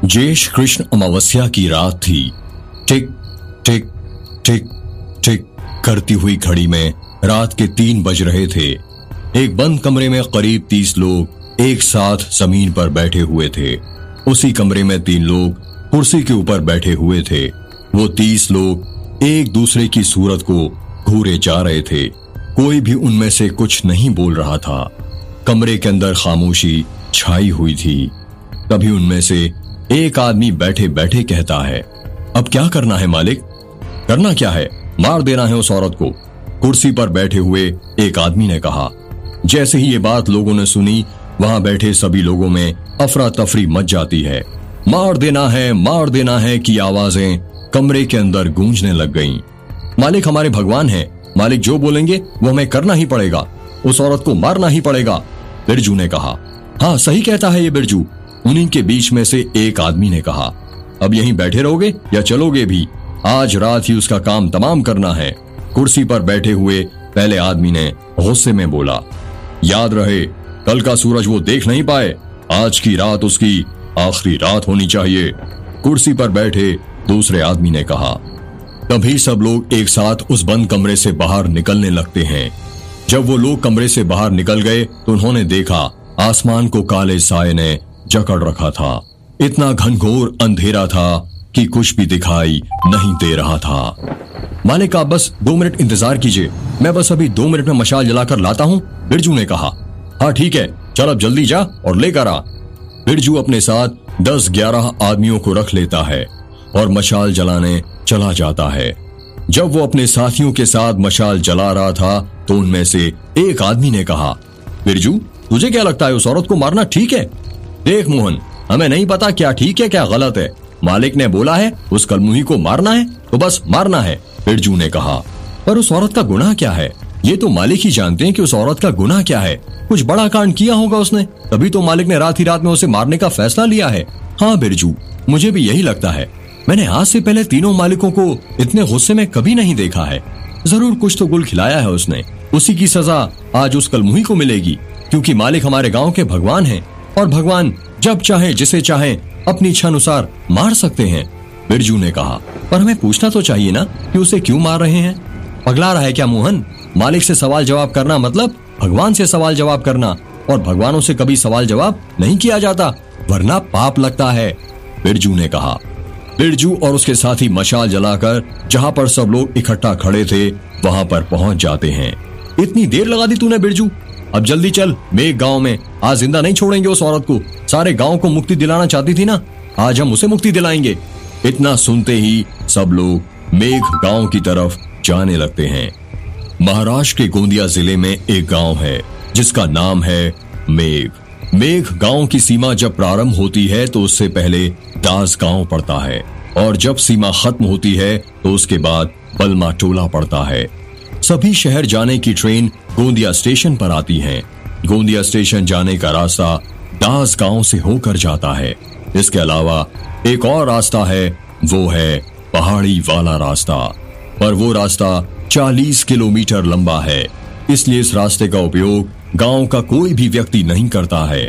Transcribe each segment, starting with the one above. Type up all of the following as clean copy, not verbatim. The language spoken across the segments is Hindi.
ज्येष्ठ कृष्ण अमावस्या की रात थी। टिक टिक टिक टिक करती हुई घड़ी में रात के 3 बज रहे थे। एक बंद कमरे में करीब 30 लोग एक साथ जमीन पर बैठे हुए थे। उसी कमरे में 3 लोग कुर्सी के ऊपर बैठे हुए थे। वो 30 लोग एक दूसरे की सूरत को घूरे जा रहे थे। कोई भी उनमें से कुछ नहीं बोल रहा था। कमरे के अंदर खामोशी छाई हुई थी। तभी उनमें से एक आदमी बैठे बैठे कहता है, अब क्या करना है मालिक? करना क्या है? मार देना है उस औरत को। कुर्सी पर बैठे हुए एक आदमी ने कहा। जैसे ही ये बात लोगों ने सुनी, वहां बैठे सभी लोगों में अफरा तफरी मच जाती है। मार देना है की आवाजें कमरे के अंदर गूंजने लग गईं। मालिक हमारे भगवान हैं। मालिक जो बोलेंगे वो हमें करना ही पड़ेगा। उस औरत को मारना ही पड़ेगा, बिरजू ने कहा। हाँ सही कहता है ये बिरजू, उन्हीं के बीच में से एक आदमी ने कहा। अब यहीं बैठे रहोगे या चलोगे भी? आज रात ही उसका काम तमाम करना है। कुर्सी पर बैठे हुए पहले आदमी ने गुस्से में बोला, याद रहे कल का सूरज वो देख नहीं पाए। आज की रात उसकी आखिरी रात होनी चाहिए। कुर्सी पर बैठे दूसरे आदमी ने कहा। तभी सब लोग एक साथ उस बंद कमरे से बाहर निकलने लगते हैं। जब वो लोग कमरे से बाहर निकल गए तो उन्होंने देखा आसमान को काले साए ने जकड़ रखा था। इतना घनघोर अंधेरा था कि कुछ भी दिखाई नहीं दे रहा था। मालिक आप बस 2 मिनट इंतजार कीजिए, मैं बस अभी 2 मिनट में मशाल जलाकर लाता हूँ, बिरजू ने कहा। हाँ ठीक है, चल अब जल्दी जा और लेकर आ। बिरजू अपने साथ 10-11 आदमियों को रख लेता है और मशाल जलाने चला जाता है। जब वो अपने साथियों के साथ मशाल जला रहा था तो उनमें से एक आदमी ने कहा, बिरजू तुझे क्या लगता है उस औरत को मारना ठीक है? देख मोहन, हमें नहीं पता क्या ठीक है क्या गलत है। मालिक ने बोला है उस कलमुही को मारना है तो बस मारना है, बिरजू ने कहा। पर उस औरत का गुनाह क्या है? ये तो मालिक ही जानते हैं कि उस औरत का गुनाह क्या है। कुछ बड़ा कांड किया होगा उसने, तभी तो मालिक ने रात ही रात में उसे मारने का फैसला लिया है। हाँ बिरजू, मुझे भी यही लगता है। मैंने आज से पहले तीनों मालिकों को इतने गुस्से में कभी नहीं देखा है। जरूर कुछ तो गुल खिलाया है उसने। उसी की सजा आज उस कलमुही को मिलेगी, क्योंकि मालिक हमारे गांव के भगवान हैं और भगवान जब चाहे जिसे चाहे अपनी इच्छा अनुसार मार सकते हैं, बिरजू ने कहा। पर हमें पूछना तो चाहिए ना कि उसे क्यों मार रहे हैं? पगला रहा है क्या मोहन? मालिक से सवाल जवाब करना मतलब भगवान से सवाल जवाब करना, और भगवानों से कभी सवाल जवाब नहीं किया जाता, वरना पाप लगता है, बिरजू ने कहा। बिरजू और उसके साथी मशाल जलाकर जहां पर सब लोग इकट्ठा खड़े थे वहां पर पहुंच जाते हैं। इतनी देर लगा दी तूने बिरजू, अब जल्दी चल। मेघ गांव में आज जिंदा नहीं छोड़ेंगे उस औरत को। सारे गांव को मुक्ति दिलाना चाहती थी ना, आज हम उसे मुक्ति दिलाएंगे। इतना सुनते ही सब लोग मेघ गांव की तरफ जाने लगते हैं। महाराष्ट्र के गोंदिया जिले में एक गांव है जिसका नाम है मेघ। मेघ गांव की सीमा जब प्रारंभ होती है तो उससे पहले दास गांव पड़ता है, और जब सीमा खत्म होती है तो उसके बाद बलमा टोला पड़ता है। सभी शहर जाने की ट्रेन गोंदिया स्टेशन पर आती है। गोंदिया स्टेशन जाने का रास्ता दास गांव से होकर जाता है। इसके अलावा एक और रास्ता है, वो है पहाड़ी वाला रास्ता। पर वो रास्ता 40 किलोमीटर लंबा है, इसलिए इस रास्ते का उपयोग गांव का कोई भी व्यक्ति नहीं करता है।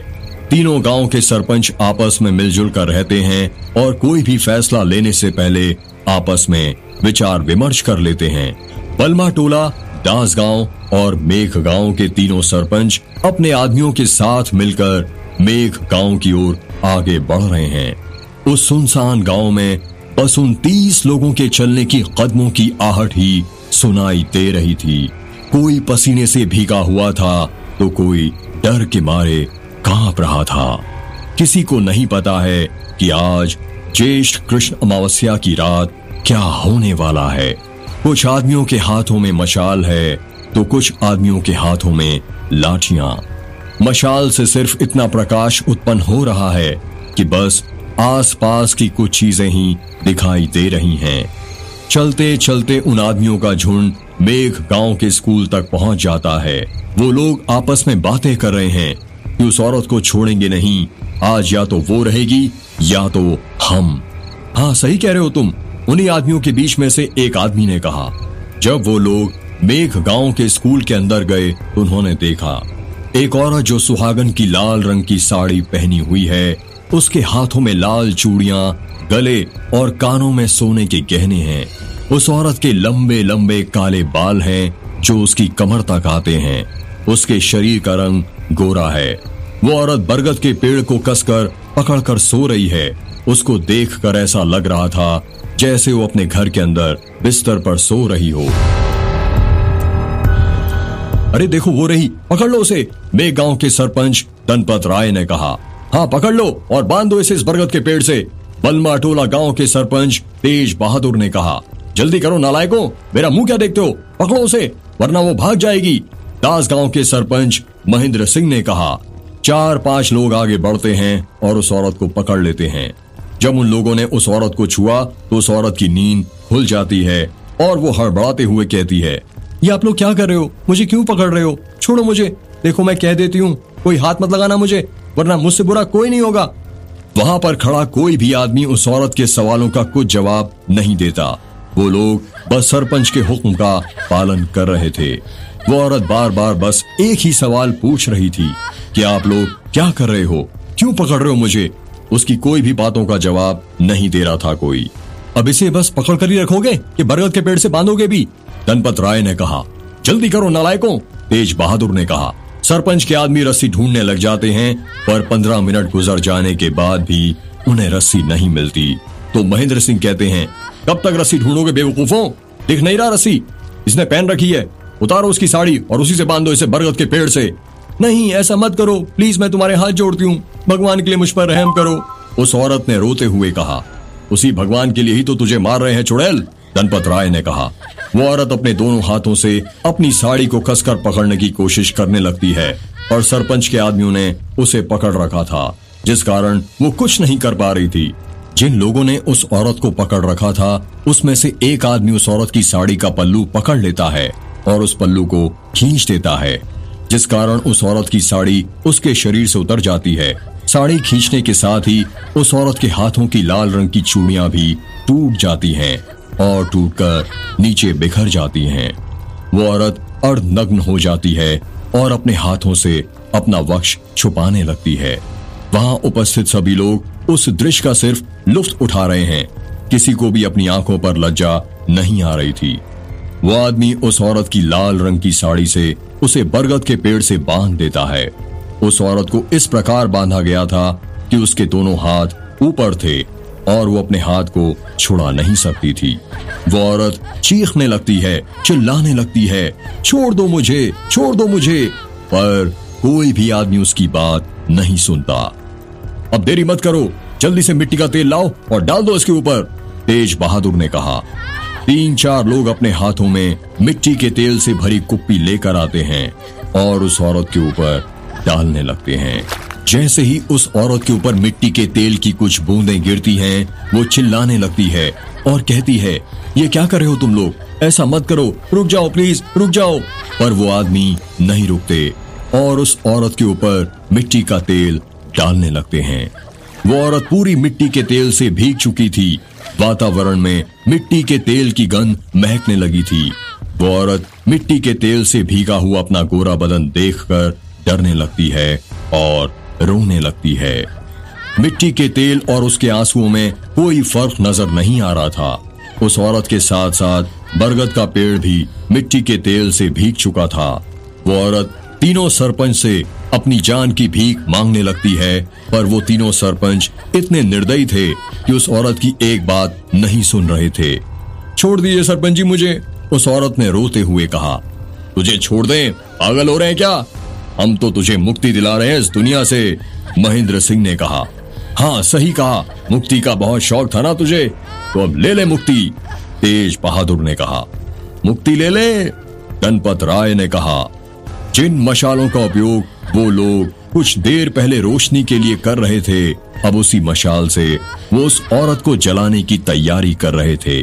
तीनों गांव के सरपंच आपस में मिलजुल कर रहते हैं और कोई भी फैसला लेने से पहले आपस में विचार विमर्श कर लेते हैं। बलमा टोला, दास गांव और मेघ गांव के तीनों सरपंच अपने आदमियों के साथ मिलकर मेघ गांव की ओर आगे बढ़ रहे हैं। उस सुनसान गांव में बस उन 30 लोगों के चलने की कदमों की आहट ही सुनाई दे रही थी। कोई पसीने से भीगा हुआ था तो कोई डर के मारे कांप रहा था। किसी को नहीं पता है कि आज ज्येष्ठ कृष्ण अमावस्या की रात क्या होने वाला है। कुछ आदमियों के हाथों में मशाल है तो कुछ आदमियों के हाथों में लाठियां। मशाल से सिर्फ इतना प्रकाश उत्पन्न हो रहा है कि बस आसपास की कुछ चीजें ही दिखाई दे रही हैं। चलते चलते उन आदमियों का झुंड मेघ गांव के स्कूल तक पहुंच जाता है। वो लोग आपस में बातें कर रहे हैं कि उस औरत को छोड़ेंगे नहीं, आज या तो वो रहेगी या तो हम। हाँ सही कह रहे हो तुम, उन्हीं आदमियों के बीच में से एक आदमी ने कहा। जब वो लोग मेघ गांव के स्कूल के अंदर गए तो उन्होंने देखा एक औरत जो सुहागन की लाल रंग की साड़ी पहनी हुई है उसके हाथों में लाल चूड़ियां, गले और कानों में सोने के गहने हैं। उस औरत के लंबे लंबे काले बाल हैं जो उसकी कमर तक आते हैं। उसके शरीर का रंग गोरा है। वो औरत बरगद के पेड़ को कसकर पकड़कर सो रही है। उसको देखकर ऐसा लग रहा था जैसे वो अपने घर के अंदर बिस्तर पर सो रही हो। अरे देखो वो रही, पकड़ लो उसे, मेघगांव के सरपंच धनपत राय ने कहा। हाँ पकड़ लो और बांध दो इसे इस बरगद के पेड़ से, बलमा टोला गांव के सरपंच तेज बहादुर ने कहा। जल्दी करो नालायकों, मेरा मुंह क्या देखते हो, पकड़ो उसे वरना वो भाग जाएगी, दास गांव के सरपंच महेंद्र सिंह ने कहा। 4-5 लोग आगे बढ़ते हैं और उस औरत को पकड़ लेते हैं। जब उन लोगों ने उस औरत को छुआ तो उस औरत की नींद खुल जाती है और वो हड़बड़ाते हुए कहती है, ये आप लोग क्या कर रहे हो, मुझे क्यों पकड़ रहे हो, छोड़ो मुझे, देखो मैं कह देती हूँ कोई हाथ मत लगाना मुझे, वरना मुझसे बुरा कोई नहीं होगा। वहां पर खड़ा कोई भी आदमी उस औरत के सवालों का कुछ जवाब नहीं देता। वो लोग बस सरपंच के हुक्म का पालन कर रहे थे। वो औरत बार बार बस एक ही सवाल पूछ रही थी कि आप लोग क्या कर रहे हो, क्यों पकड़ रहे हो मुझे। उसकी कोई भी बातों का जवाब नहीं दे रहा था कोई। अब इसे बस पकड़ कर ही रखोगे कि बरगद के पेड़ से बांधोगे भी, धनपत राय ने कहा। जल्दी करो नालायकों, तेज बहादुर ने कहा। सरपंच के आदमी रस्सी ढूंढने लग जाते हैं पर 15 मिनट गुजर जाने के बाद भी उन्हें रस्सी नहीं मिलती। तो महेंद्र सिंह कहते हैं, कब तक रस्सी ढूंढोगे बेवकूफों, दिख नहीं रहा रस्सी, इसने पहन रखी है, उतारो उसकी साड़ी और उसी से बांध दो इसे बरगद के पेड़ से। नहीं ऐसा मत करो प्लीज, मैं तुम्हारे हाथ जोड़ती हूँ, भगवान के लिए मुझ पर रहम करो, उस औरत ने रोते हुए कहा। उसी भगवान के लिए ही तो तुझे मार रहे हैं चुड़ैल, धनपत राय ने कहा। वो औरत अपने दोनों हाथों से अपनी साड़ी को कसकर पकड़ने की कोशिश करने लगती है और सरपंच के आदमियों ने उसे पकड़ रखा था, जिस कारण वो कुछ नहीं कर पा रही थी। जिन लोगों ने उस औरत को पकड़ रखा था उसमें से एक आदमी उस औरत की साड़ी का पल्लू पकड़ लेता है और उस पल्लू को खींच देता है, जिस कारण उस औरत की साड़ी उसके शरीर से उतर जाती है। साड़ी खींचने के साथ ही उस औरत के हाथों की लाल रंग की चूड़ियां भी टूट जाती हैं और टूटकर नीचे बिखर जाती हैं। वो औरत अर्धनग्न हो जाती है और अपने हाथों से अपना वक्ष छुपाने लगती है। वहां उपस्थित सभी लोग उस दृश्य का सिर्फ लुत्फ उठा रहे हैं। किसी को भी अपनी आंखों पर लज्जा नहीं आ रही थी। वो आदमी उस औरत की लाल रंग की साड़ी से उसे बरगद के पेड़ से बांध देता है। उस औरत को इस प्रकार बांधा गया था कि उसके दोनों हाथ ऊपर थे और वो अपने हाथ को छुड़ा नहीं सकती थी। वो औरत चीखने लगती है, चिल्लाने लगती है, छोड़ दो मुझे, छोड़ दो मुझे, पर कोई भी आदमी उसकी बात नहीं सुनता। अब देरी मत करो, जल्दी से मिट्टी का तेल लाओ और डाल दो इसके ऊपर, तेज बहादुर ने कहा। 3-4 लोग अपने हाथों में मिट्टी के तेल से भरी कुप्पी लेकर आते हैं और उस औरत के ऊपर डालने लगते हैं। जैसे ही उस औरत के ऊपर मिट्टी के तेल की कुछ बूंदें गिरती हैं, वो चिल्लाने लगती है और कहती है, ये क्या कर रहे हो तुम लोग, ऐसा मत करो, रुक जाओ प्लीज, रुक जाओ। पर वो आदमी नहीं रुकते और उस औरत के ऊपर मिट्टी का तेल डालने लगते हैं। वो औरत पूरी मिट्टी के तेल से भीग चुकी थी। वातावरण में मिट्टी के तेल की गंध महकने लगी थी। वो औरत मिट्टी के तेल से भीगा हुआ अपना गोरा बदन देखकर डरने लगती है और रोने लगती है। मिट्टी के तेल और उसके आंसुओं में कोई फर्क नजर नहीं आ रहा था। उस औरत के साथ साथ बरगद का पेड़ भी मिट्टी के तेल से भीग चुका था। वो औरत तीनों सरपंच से अपनी जान की भीख मांगने लगती है, पर वो तीनों सरपंच इतने निर्दयी थे कि उस औरत की एक बात नहीं सुन रहे थे। छोड़ दीजिए सरपंच जी मुझे, उस औरत ने रोते हुए कहा। तुझे छोड़ दें, पागल हो रहे हैं क्या, हम तो तुझे मुक्ति दिला रहे हैं इस दुनिया से, महेंद्र सिंह ने कहा। हाँ सही कहा, मुक्ति का बहुत शौक था ना तुझे, तो अब ले ले मुक्ति, तेज बहादुर ने कहा। मुक्ति ले ले, धनपत राय ने कहा। जिन मशालों का उपयोग वो लोग कुछ देर पहले रोशनी के लिए कर रहे थे, अब उसी मशाल से वो उस औरत को जलाने की तैयारी कर रहे थे।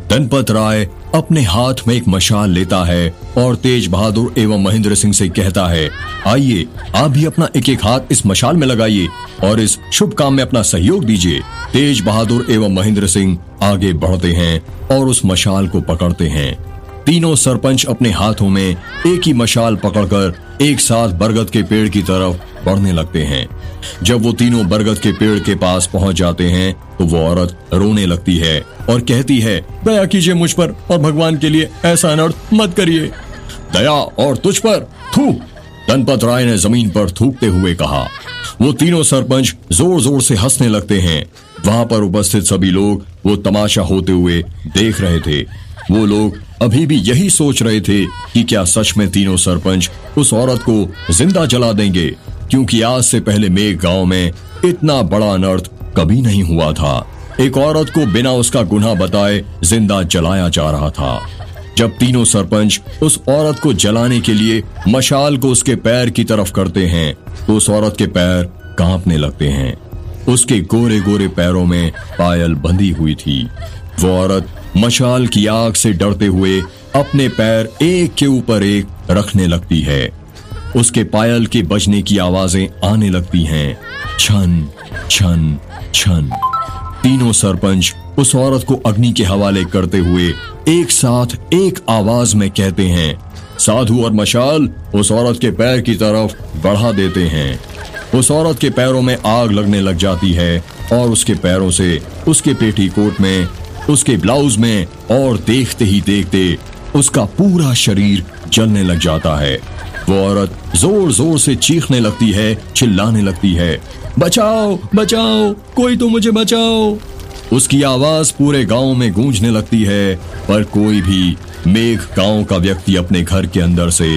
धनपत राय अपने हाथ में एक मशाल लेता है और तेज बहादुर एवं महेंद्र सिंह से कहता है, आइए आप भी अपना एक एक हाथ इस मशाल में लगाइए और इस शुभ काम में अपना सहयोग दीजिए। तेज बहादुर एवं महेंद्र सिंह आगे बढ़ते हैं और उस मशाल को पकड़ते हैं। तीनों सरपंच अपने हाथों में एक ही मशाल पकड़कर एक साथ बरगद के पेड़ की तरफ बढ़ने लगते हैं। जब वो तीनों बरगद के पेड़ के पास पहुंच जाते हैं तो वो औरत रोने लगती है और कहती है, दया कीजिए मुझ पर और भगवान के लिए ऐसा अनर्थ मत करिए। दया और तुझ पर? थू! धनपत राय ने जमीन पर थूकते हुए कहा। वो तीनों सरपंच जोर जोर से हंसने लगते हैं। वहां पर उपस्थित सभी लोग वो तमाशा होते हुए देख रहे थे। वो लोग अभी भी यही सोच रहे थे कि क्या सच में तीनों सरपंच उस औरत को जिंदा जला देंगे, क्योंकि आज से पहले मेघ गांव में इतना बड़ा अनर्थ कभी नहीं हुआ था। एक औरत को बिना उसका गुनाह बताए जिंदा जलाया जा रहा था। जब तीनों सरपंच उस औरत को जलाने के लिए मशाल को उसके पैर की तरफ करते हैं तो उस औरत के पैर कांपने लगते हैं। उसके गोरे गोरे पैरों में पायल बंधी हुई थी। वो औरत मशाल की आग से डरते हुए अपने पैर एक के ऊपर एक रखने लगती है। उसके पायल के बजने की आवाजें आने लगती हैं, छन छन छन। तीनों सरपंच उस औरत को अग्नि के हवाले करते हुए एक साथ एक आवाज में कहते हैं, साधु और मशाल उस औरत के पैर की तरफ बढ़ा देते हैं। उस औरत के पैरों में आग लगने लग जाती है और उसके पैरों से उसके पेटीकोट में, उसके ब्लाउज में और देखते ही देखते उसका पूरा शरीर जलने लग जाता है। वो औरत जोर जोर से चीखने लगती है, चिल्लाने लगती है, बचाओ बचाओ, कोई तो मुझे बचाओ। उसकी आवाज पूरे गांव में गूंजने लगती है, पर कोई भी मेघ गांव का व्यक्ति अपने घर के अंदर से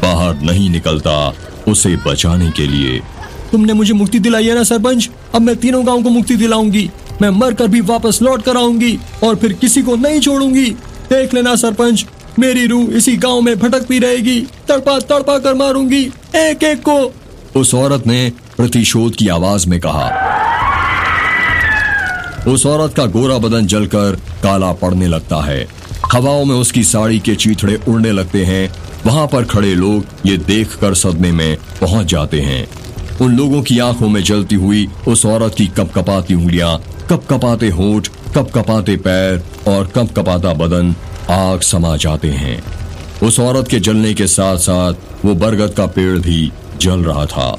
बाहर नहीं निकलता उसे बचाने के लिए। तुमने मुझे मुक्ति दिलाई है ना सरपंच, अब मैं तीनों गांव को मुक्ति दिलाऊंगी। मैं मरकर भी वापस लौट कर आऊंगी और फिर किसी को नहीं छोड़ूंगी। देख लेना सरपंच, मेरी रूह इसी गांव में भटकती रहेगी, तड़पा तड़पा कर मारूंगी एक एक को। उस औरत ने प्रतिशोध की आवाज में कहा। उस औरत का गोरा बदन जलकर काला पड़ने लगता है। हवाओं में उसकी साड़ी के चीथड़े उड़ने लगते हैं। वहां पर खड़े लोग ये देखकर सदमे में पहुंच जाते हैं। उन लोगों की आंखों में जलती हुई उस औरत की कपकपाती उंगलियां, कपकपाते होंठ, कपकपाते पैर और कपकपाता बदन आग समा जाते हैं। उस औरत के जलने के साथ साथ वो बरगद का पेड़ भी जल रहा था।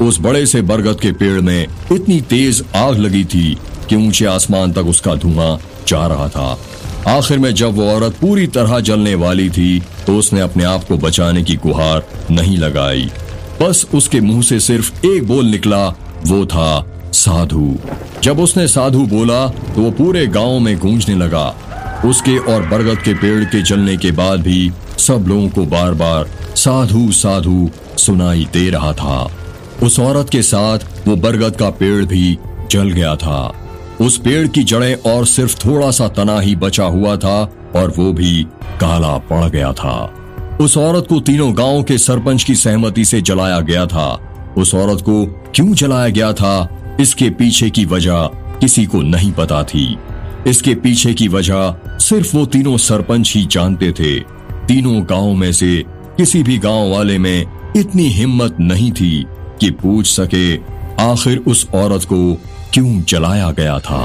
उस बड़े से बरगद के पेड़ में इतनी तेज आग लगी थी कि ऊंचे आसमान तक उसका धुआं जा रहा था। आखिर में जब वो औरत पूरी तरह जलने वाली थी तो उसने अपने आप को बचाने की गुहार नहीं लगाई। बस उसके मुंह से सिर्फ एक बोल निकला, वो था साधु। जब उसने साधु बोला तो वो पूरे गांव में गूंजने लगा। उसके और बरगद के पेड़ के जलने के बाद भी सब लोगों को बार बार साधु साधु सुनाई दे रहा था। उस औरत के साथ वो बरगद का पेड़ भी जल गया था। उस पेड़ की जड़ें और सिर्फ थोड़ा सा तना ही बचा हुआ था और वो भी काला पड़ गया था। उस औरत को तीनों गांव के सरपंच की सहमति से जलाया गया था। उस औरत को क्यों जलाया गया था, इसके पीछे की वजह किसी को नहीं पता थी। इसके पीछे की वजह सिर्फ वो तीनों सरपंच ही जानते थे। तीनों गांव में से किसी भी गांव वाले में इतनी हिम्मत नहीं थी कि पूछ सके आखिर उस औरत को क्यों जलाया गया था।